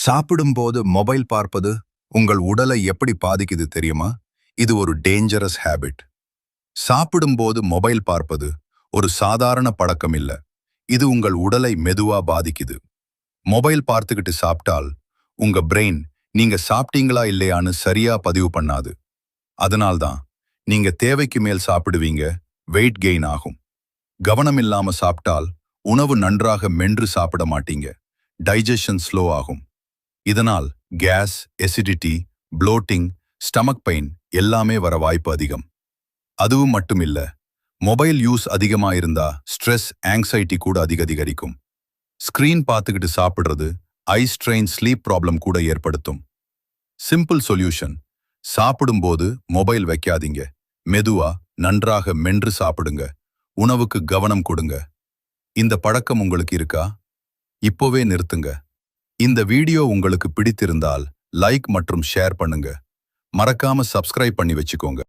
சாப்பிடும்போது மொபைல் பார்ப்பது உங்கள் உடலை எப்படி பாதிக்குது தெரியுமா? இது ஒரு டேஞ்சரஸ் ஹேபிட். சாப்பிடும்போது மொபைல் பார்ப்பது ஒரு சாதாரண பழக்கம் இல்ல. இது உங்கள் உடலை மெதுவா பாதிக்குது. மொபைல் பார்த்துக்கிட்டு சாப்பிட்டால் உங்க பிரெயின் நீங்க சாப்பிட்டீங்களா இல்லையான்னு சரியா பதிவு பண்ணாது. அதனால்தான் நீங்க தேவைக்கு மேல் சாப்பிடுவீங்க, வெயிட் கெயின் ஆகும். கவனம் இல்லாம சாப்பிட்டால் உணவு நன்றாக மென்று சாப்பிட மாட்டீங்க, டைஜஷன் ஸ்லோ ஆகும். இதனால் கேஸ், எசிடிட்டி, ப்ளோட்டிங், ஸ்டமக் பெயின் எல்லாமே வர வாய்ப்பு அதிகம். அதுவும் மட்டுமில்ல, மொபைல் யூஸ் அதிகமா இருந்தா ஸ்ட்ரெஸ், ஆங்ஸைட்டி கூட அதிகரிக்கும். ஸ்கிரீன் பார்த்துக்கிட்டு சாப்பிடுறது ஐ ஸ்ட்ரெயின், ஸ்லீப் ப்ராப்ளம் கூட ஏற்படுத்தும். சிம்பிள் சொல்யூஷன்: சாப்பிடும்போது மொபைல் வைக்காதீங்க. மெதுவா நன்றாக மென்று சாப்பிடுங்க. உணவுக்கு கவனம் கொடுங்க. இந்த பழக்கம் உங்களுக்கு இருக்கா? இப்போவே நிறுத்துங்க. இந்த வீடியோ உங்களுக்கு பிடித்திருந்தால் லைக் மற்றும் ஷேர் பண்ணுங்க. மறக்காம சப்ஸ்கிரைப் பண்ணி வச்சுக்கோங்க.